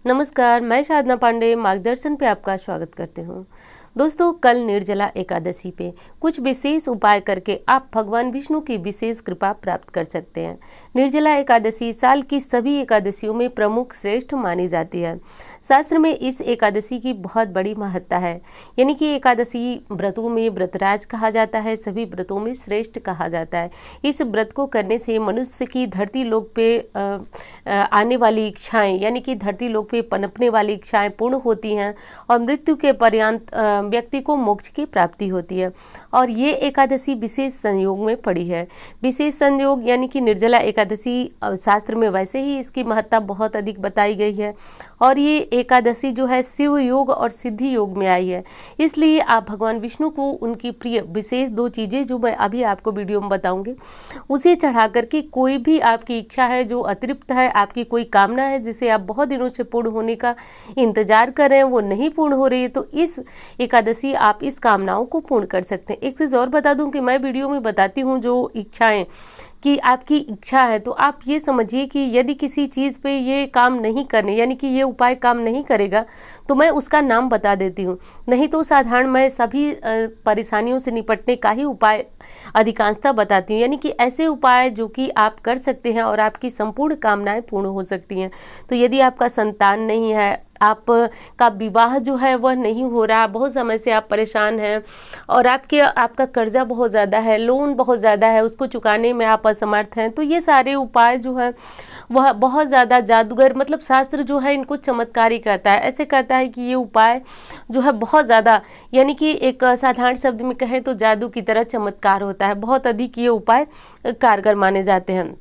नमस्कार, मैं साधना पांडे मार्गदर्शन पे आपका स्वागत करती हूँ। दोस्तों, कल निर्जला एकादशी पे कुछ विशेष उपाय करके आप भगवान विष्णु की विशेष कृपा प्राप्त कर सकते हैं। निर्जला एकादशी साल की सभी एकादशियों में प्रमुख श्रेष्ठ मानी जाती है। शास्त्र में इस एकादशी की बहुत बड़ी महत्ता है, यानी कि एकादशी व्रतों में व्रतराज कहा जाता है, सभी व्रतों में श्रेष्ठ कहा जाता है। इस व्रत को करने से मनुष्य की धरती लोक पे आने वाली इच्छाएं, यानी कि धरती लोक पे पनपने वाली इच्छाएं पूर्ण होती हैं और मृत्यु के पर्यंत व्यक्ति को मोक्ष की प्राप्ति होती है। और ये एकादशी विशेष संयोग में पड़ी है। विशेष संयोग यानी कि निर्जला एकादशी शास्त्र में वैसे ही इसकी महत्ता बहुत अधिक बताई गई है और ये एकादशी जो है शिव योग और सिद्धि योग में आई है। इसलिए आप भगवान विष्णु को उनकी प्रिय विशेष दो चीज़ें जो मैं अभी आपको वीडियो में बताऊंगी उसे चढ़ा करके कोई भी आपकी इच्छा है जो अतृप्त है, आपकी कोई कामना है जिसे आप बहुत दिनों से पूर्ण होने का इंतजार कर रहे हैं, वो नहीं पूर्ण हो रही है, तो इस एकादशी आप इस कामनाओं को पूर्ण कर सकते हैं। एक चीज़ और बता दूं कि मैं वीडियो में बताती हूं जो इच्छाएं कि आपकी इच्छा है, तो आप ये समझिए कि यदि किसी चीज़ पे ये काम नहीं करने, यानी कि ये उपाय काम नहीं करेगा, तो मैं उसका नाम बता देती हूँ। नहीं तो साधारण मैं सभी परेशानियों से निपटने का ही उपाय अधिकांशतः बताती हूँ, यानी कि ऐसे उपाय जो कि आप कर सकते हैं और आपकी संपूर्ण कामनाएं पूर्ण हो सकती हैं। तो यदि आपका संतान नहीं है, आपका विवाह जो है वह नहीं हो रहा, बहुत समय से आप परेशान हैं और आपका कर्जा बहुत ज़्यादा है, लोन बहुत ज़्यादा है, उसको चुकाने में आप असमर्थ हैं, तो ये सारे उपाय जो है वह बहुत ज़्यादा जादूगर, मतलब शास्त्र जो है इनको चमत्कारी कहता है। ऐसे कहता है कि ये उपाय जो है बहुत ज़्यादा, यानी कि एक साधारण शब्द में कहें तो जादू की तरह चमत्कार होता है, बहुत अधिक ये उपाय कारगर माने जाते हैं।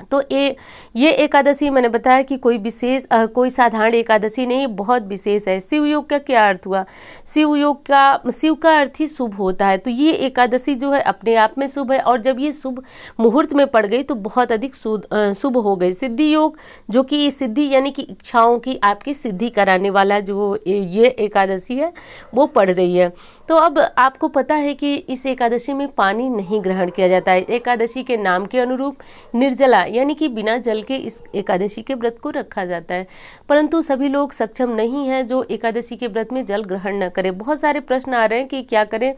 तो ये एकादशी मैंने बताया कि कोई विशेष कोई साधारण एकादशी नहीं, बहुत विशेष है। शिव योग का क्या अर्थ हुआ? शिव का अर्थ ही शुभ होता है, तो ये एकादशी जो है अपने आप में शुभ है और जब ये शुभ मुहूर्त में पड़ गई तो बहुत अधिक शुभ हो गई। सिद्धि योग, जो कि सिद्धि यानी कि इच्छाओं की आपकी सिद्धि कराने वाला जो ये एकादशी है वो पड़ रही है। तो अब आपको पता है कि इस एकादशी में पानी नहीं ग्रहण किया जाता है। एकादशी के नाम के अनुरूप निर्जला यानी कि बिना जल के इस एकादशी के व्रत को रखा जाता है, परंतु सभी लोग सक्षम नहीं हैं जो एकादशी के व्रत में जल ग्रहण न करें। बहुत सारे प्रश्न आ रहे हैं कि क्या करें,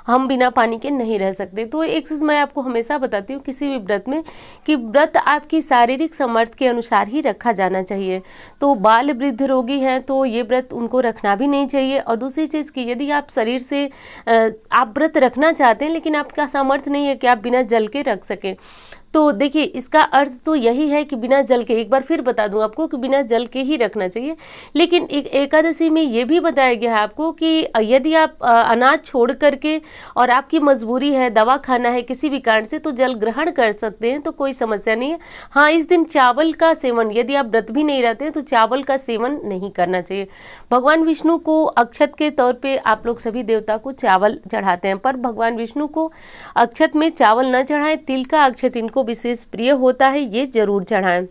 हम बिना पानी के नहीं रह सकते। तो एक चीज़ मैं आपको हमेशा बताती हूँ किसी भी व्रत में कि व्रत आपकी शारीरिक सामर्थ्य के अनुसार ही रखा जाना चाहिए। तो बाल वृद्ध रोगी हैं तो ये व्रत उनको रखना भी नहीं चाहिए। और दूसरी चीज़ की, यदि आप शरीर से आप व्रत रखना चाहते हैं लेकिन आपका सामर्थ्य नहीं है कि आप बिना जल के रख सकें, तो देखिए इसका अर्थ तो यही है कि बिना जल के, एक बार फिर बता दूं आपको कि बिना जल के ही रखना चाहिए। लेकिन एक एकादशी में ये भी बताया गया है आपको कि यदि आप अनाज छोड़ करके और आपकी मजबूरी है, दवा खाना है किसी भी कारण से, तो जल ग्रहण कर सकते हैं, तो कोई समस्या नहीं है। हाँ, इस दिन चावल का सेवन, यदि आप व्रत भी नहीं रहते हैं तो चावल का सेवन नहीं करना चाहिए। भगवान विष्णु को अक्षत के तौर पर आप लोग सभी देवता को चावल चढ़ाते हैं, पर भगवान विष्णु को अक्षत में चावल न चढ़ाएं। तिल का अक्षत इनको विशेष प्रिय होता है, ये जरूर चढ़ाएं।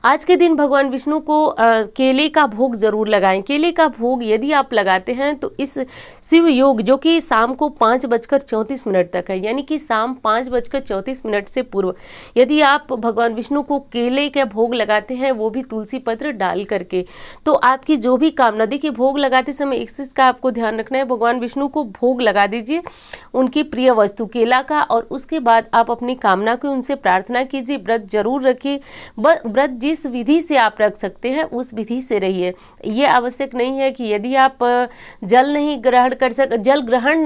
आज के दिन भगवान विष्णु को केले का भोग जरूर लगाएं। केले का भोग यदि आप लगाते हैं तो इस शिव योग जो कि शाम को 5:34 तक है, यानी कि शाम 5:34 से पूर्व यदि आप भगवान विष्णु को केले का भोग लगाते हैं, वो भी तुलसी पत्र डाल करके, तो आपकी जो भी कामना, देखिए भोग लगाते समय एक चीज का आपको ध्यान रखना है, भगवान विष्णु को भोग लगा दीजिए उनकी प्रिय वस्तु केला का, और उसके बाद आप अपनी कामना की उनसे प्रार्थना कीजिए। व्रत जरूर रखिए, व्रत जिस विधि से आप रख सकते हैं उस विधि से रहिए। ये आवश्यक नहीं है कि यदि आप जल नहीं ग्रहण कर जल ग्रहण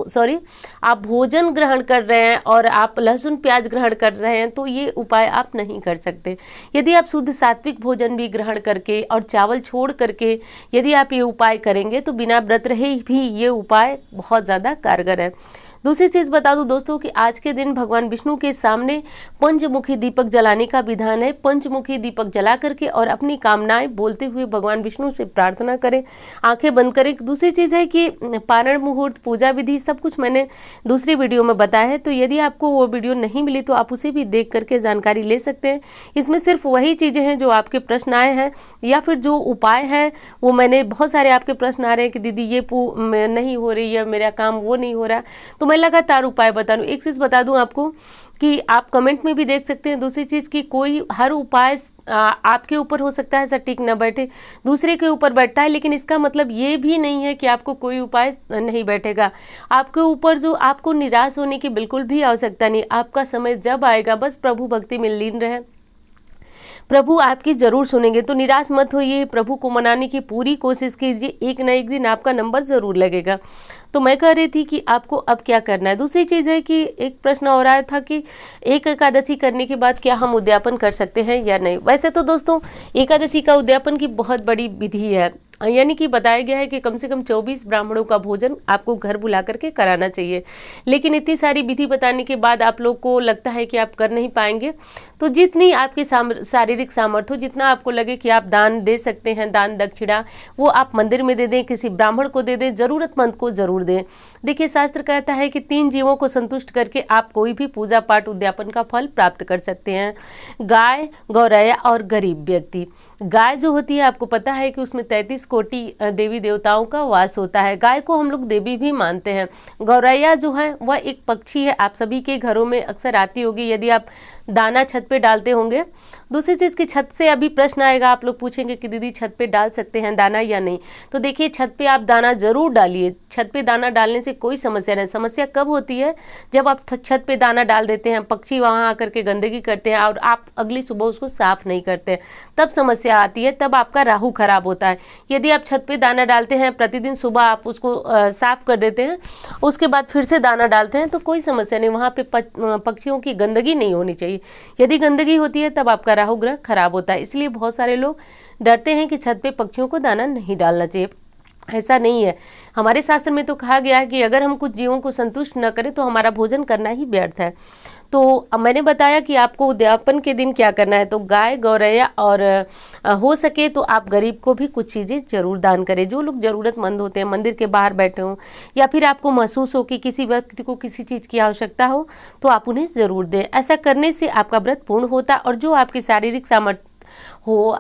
सॉरी आप भोजन ग्रहण कर रहे हैं और आप लहसुन प्याज ग्रहण कर रहे हैं तो ये उपाय आप नहीं कर सकते। यदि आप शुद्ध सात्विक भोजन भी ग्रहण करके और चावल छोड़ करके यदि आप ये उपाय करेंगे तो बिना व्रत रहे भी ये उपाय बहुत ज़्यादा कारगर है। दूसरी चीज़ बता दूं दोस्तों कि आज के दिन भगवान विष्णु के सामने पंचमुखी दीपक जलाने का विधान है। पंचमुखी दीपक जला करके और अपनी कामनाएं बोलते हुए भगवान विष्णु से प्रार्थना करें, आंखें बंद करें। दूसरी चीज़ है कि पारण मुहूर्त, पूजा विधि, सब कुछ मैंने दूसरी वीडियो में बताया है, तो यदि आपको वो वीडियो नहीं मिली तो आप उसे भी देख करके जानकारी ले सकते हैं। इसमें सिर्फ वही चीज़ें हैं जो आपके प्रश्न आए हैं या फिर जो उपाय है वो मैंने, बहुत सारे आपके प्रश्न आ रहे हैं कि दीदी ये नहीं हो रही है, मेरा काम वो नहीं हो रहा, तो मैं लगातार उपाय बता दूं। एक चीज़ बता दूं आपको कि आप कमेंट में भी देख सकते हैं। दूसरी चीज़ कि कोई हर उपाय आपके ऊपर हो सकता है सटीक न बैठे, दूसरे के ऊपर बैठता है, लेकिन इसका मतलब ये भी नहीं है कि आपको कोई उपाय नहीं बैठेगा आपके ऊपर। जो आपको निराश होने की बिल्कुल भी आवश्यकता नहीं, आपका समय जब आएगा बस प्रभु भक्ति में लीन रहे, प्रभु आपकी जरूर सुनेंगे। तो निराश मत होइए, प्रभु को मनाने की पूरी कोशिश कीजिए, एक न एक दिन आपका नंबर जरूर लगेगा। तो मैं कह रही थी कि आपको अब क्या करना है। दूसरी चीज़ है कि एक प्रश्न और आया था कि एक एकादशी करने के बाद क्या हम उद्यापन कर सकते हैं या नहीं। वैसे तो दोस्तों एकादशी का उद्यापन की बहुत बड़ी विधि है, यानी कि बताया गया है कि कम से कम 24 ब्राह्मणों का भोजन आपको घर बुला करके कराना चाहिए। लेकिन इतनी सारी विधि बताने के बाद आप लोग को लगता है कि आप कर नहीं पाएंगे, तो जितनी आपकी शारीरिक सामर्थ्य हो, जितना आपको लगे कि आप दान दे सकते हैं, दान दक्षिणा, वो आप मंदिर में दे दें, किसी ब्राह्मण को दे दें, जरूरतमंद को जरूर दें। देखिए शास्त्र कहता है कि 3 जीवों को संतुष्ट करके आप कोई भी पूजा पाठ उद्यापन का फल प्राप्त कर सकते हैं, गाय, गौरैया और गरीब व्यक्ति। गाय जो होती है आपको पता है कि उसमें 33 कोटि देवी देवताओं का वास होता है। गाय को हम लोग देवी भी मानते हैं। गौरैया जो है वह एक पक्षी है, आप सभी के घरों में अक्सर आती होगी यदि आप दाना छत पे डालते होंगे। दूसरी चीज़ की छत से अभी प्रश्न आएगा, आप लोग पूछेंगे कि दीदी छत पे डाल सकते हैं दाना या नहीं। तो देखिए छत पे आप दाना जरूर डालिए, छत पे दाना डालने से कोई समस्या नहीं। समस्या कब होती है, जब आप छत पे दाना डाल देते हैं, पक्षी वहाँ आकर के गंदगी करते हैं और आप अगली सुबह उसको साफ नहीं करते, तब समस्या आती है, तब आपका राहु खराब होता है। यदि आप छत पे दाना डालते हैं, प्रतिदिन सुबह आप उसको साफ कर देते हैं, उसके बाद फिर से दाना डालते हैं, तो कोई समस्या नहीं, वहाँ पे पक्षियों की गंदगी नहीं होनी चाहिए। यदि गंदगी होती है तब आपका राहु ग्रह खराब होता है। इसलिए बहुत सारे लोग डरते हैं कि छत पे पक्षियों को दाना नहीं डालना चाहिए। ऐसा नहीं है, हमारे शास्त्र में तो कहा गया है कि अगर हम कुछ जीवों को संतुष्ट न करें तो हमारा भोजन करना ही व्यर्थ है। तो मैंने बताया कि आपको उद्यापन के दिन क्या करना है। तो गाय, गौरैया और हो सके तो आप गरीब को भी कुछ चीज़ें जरूर दान करें। जो लोग ज़रूरतमंद होते हैं, मंदिर के बाहर बैठे हों या फिर आपको महसूस हो कि किसी व्यक्ति को किसी चीज़ की आवश्यकता हो, तो आप उन्हें ज़रूर दें। ऐसा करने से आपका व्रत पूर्ण होता है और जो आपकी शारीरिक सामर्थ्य हो,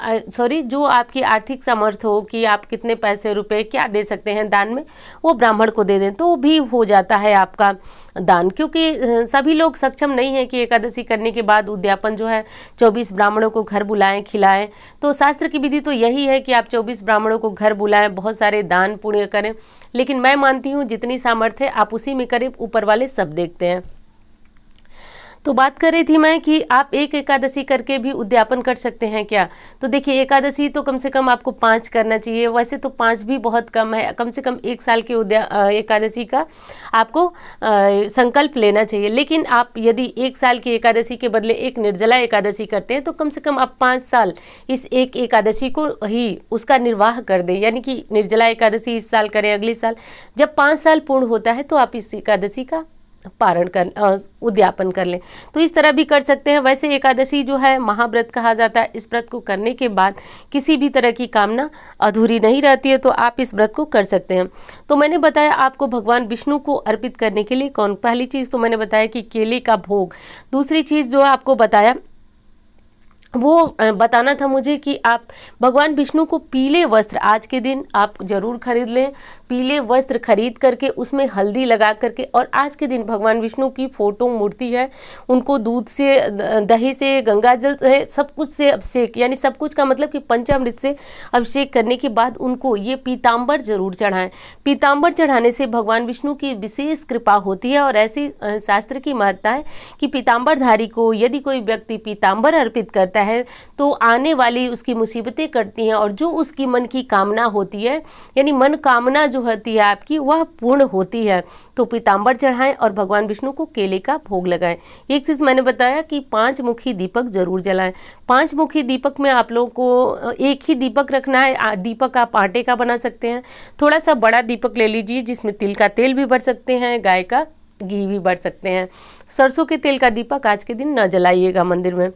जो आपकी आर्थिक सामर्थ्य हो कि आप कितने पैसे रुपए क्या दे सकते हैं दान में, वो ब्राह्मण को दे दें तो भी हो जाता है आपका दान। क्योंकि सभी लोग सक्षम नहीं है कि एकादशी करने के बाद उद्यापन जो है 24 ब्राह्मणों को घर बुलाएं, खिलाएं। तो शास्त्र की विधि तो यही है कि आप 24 ब्राह्मणों को घर बुलाएं, बहुत सारे दान पुण्य करें। लेकिन मैं मानती हूँ जितनी सामर्थ्य है आप उसी में करें, ऊपर वाले सब देखते हैं। तो बात कर रही थी मैं कि आप एक एकादशी करके भी उद्यापन कर सकते हैं क्या। तो देखिए एकादशी तो कम से कम आपको 5 करना चाहिए। वैसे तो 5 भी बहुत कम है, कम से कम 1 साल के एकादशी का आपको संकल्प लेना चाहिए। लेकिन आप यदि 1 साल की एकादशी के बदले एक निर्जला एकादशी करते हैं तो कम से कम आप 5 साल इस एक एकादशी को ही उसका निर्वाह कर दें। यानी कि निर्जला एकादशी इस साल करें, अगले साल जब 5 साल पूर्ण होता है तो आप इस एकादशी का पारण कर उद्यापन कर लें। तो इस तरह भी कर सकते हैं। वैसे एकादशी जो है महाव्रत कहा जाता है। इस व्रत को करने के बाद किसी भी तरह की कामना अधूरी नहीं रहती है, तो आप इस व्रत को कर सकते हैं। तो मैंने बताया आपको भगवान विष्णु को अर्पित करने के लिए पहली चीज़ तो मैंने बताया कि केले का भोग। दूसरी चीज़ जो आपको बताया वो बताना था मुझे कि आप भगवान विष्णु को पीले वस्त्र आज के दिन आप जरूर खरीद लें। पीले वस्त्र खरीद करके उसमें हल्दी लगा करके, और आज के दिन भगवान विष्णु की फोटो मूर्ति है उनको दूध से, दही से, गंगा जल से, सब कुछ से अभिषेक, यानी सब कुछ का मतलब कि पंचामृत से अभिषेक करने के बाद उनको ये पीताम्बर जरूर चढ़ाएं। पीताम्बर चढ़ाने से भगवान विष्णु की विशेष कृपा होती है। और ऐसी शास्त्र की महत्ता है कि पीताम्बरधारी को यदि कोई व्यक्ति पीताम्बर अर्पित करता है तो आने वाली उसकी मुसीबतें कटती हैं और जो उसकी मन की कामना होती है, यानी मन कामना जो होती है आपकी, वह पूर्ण होती है। तो पीताम्बर चढ़ाएं और भगवान विष्णु को केले का भोग लगाएं। एक चीज़ मैंने बताया कि 5 मुखी दीपक जरूर जलाएं। 5 मुखी दीपक में आप लोगों को एक ही दीपक रखना है। दीपक आप आटे का बना सकते हैं, थोड़ा सा बड़ा दीपक ले लीजिए जिसमें तिल का तेल भी भर सकते हैं, गाय का घी भी भर सकते हैं। सरसों के तेल का दीपक आज के दिन न जलाइएगा मंदिर में।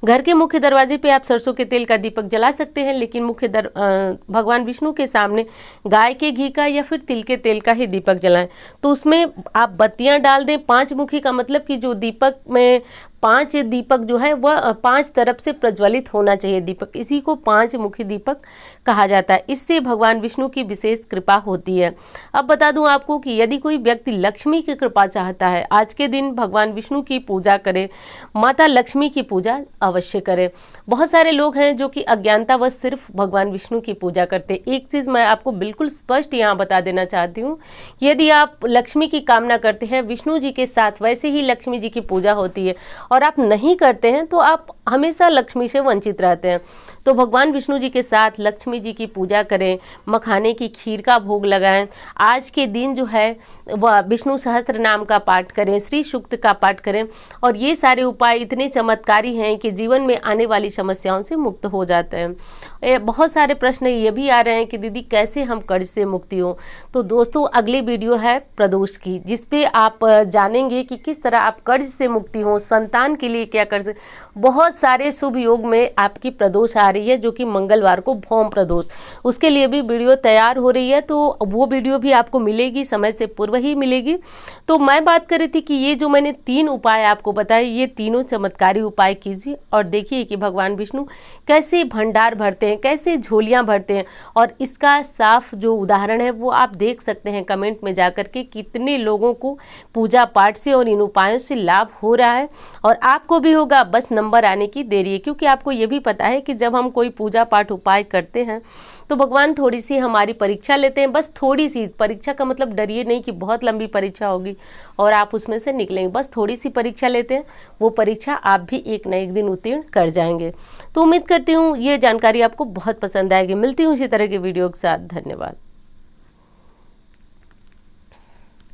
घर के मुख्य दरवाजे पे आप सरसों के तेल का दीपक जला सकते हैं, लेकिन भगवान विष्णु के सामने गाय के घी का या फिर तिल के तेल का ही दीपक जलाएं। तो उसमें आप बत्तियां डाल दें। 5 मुखी का मतलब कि जो दीपक में 5 दीपक जो है वह 5 तरफ से प्रज्वलित होना चाहिए दीपक, इसी को 5 मुखी दीपक कहा जाता है। इससे भगवान विष्णु की विशेष कृपा होती है। अब बता दूं आपको कि यदि कोई व्यक्ति लक्ष्मी की कृपा चाहता है, आज के दिन भगवान विष्णु की पूजा करे, माता लक्ष्मी की पूजा अवश्य करे। बहुत सारे लोग हैं जो कि अज्ञानतावश सिर्फ भगवान विष्णु की पूजा करते। एक चीज़ मैं आपको बिल्कुल स्पष्ट यहाँ बता देना चाहती हूँ, यदि आप लक्ष्मी की कामना करते हैं विष्णु जी के साथ, वैसे ही लक्ष्मी जी की पूजा होती है, और आप नहीं करते हैं तो आप हमेशा लक्ष्मी से वंचित रहते हैं। तो भगवान विष्णु जी के साथ लक्ष्मी जी की पूजा करें, मखाने की खीर का भोग लगाएं, आज के दिन जो है वह विष्णु सहस्त्र नाम का पाठ करें, श्री सूक्त का पाठ करें, और ये सारे उपाय इतने चमत्कारी हैं कि जीवन में आने वाली समस्याओं से मुक्त हो जाते हैं। बहुत सारे प्रश्न ये भी आ रहे हैं कि दीदी कैसे हम कर्ज से मुक्ति हो। तो दोस्तों अगली वीडियो है प्रदोष की, जिसपे आप जानेंगे कि किस तरह आप कर्ज से मुक्ति हो, संतान के लिए क्या कर सकते। बहुत सारे शुभ योग में आपकी प्रदोष आ रही है, जो कि मंगलवार को भौम प्रदोष, उसके लिए भी वीडियो तैयार हो रही है, तो वो वीडियो भी आपको मिलेगी, समय से पूर्व ही मिलेगी। तो मैं बात कर रही थी कि ये जो मैंने 3 उपाय आपको बताए, ये तीनों चमत्कारी उपाय कीजिए और देखिए कि भगवान विष्णु कैसे भंडार भरते हैं, कैसे झोलियां भरते हैं। और इसका साफ जो उदाहरण है वो आप देख सकते हैं कमेंट में जाकर के, कितने लोगों को पूजा पाठ से और इन उपायों से लाभ हो रहा है, और आपको भी होगा। बस नंबर आने की देरी है, क्योंकि आपको ये भी पता है कि जब हम कोई पूजा पाठ उपाय करते हैं तो भगवान थोड़ी सी हमारी परीक्षा लेते हैं। बस थोड़ी सी परीक्षा का मतलब डरिए नहीं कि बहुत लंबी परीक्षा होगी और आप उसमें से निकलेंगे, बस थोड़ी सी परीक्षा लेते हैं, वो परीक्षा आप भी एक न एक दिन उत्तीर्ण कर जाएंगे। तो उम्मीद करती हूँ ये जानकारी आपको बहुत पसंद आएगी। मिलती हूँ इसी तरह के वीडियो के साथ। धन्यवाद।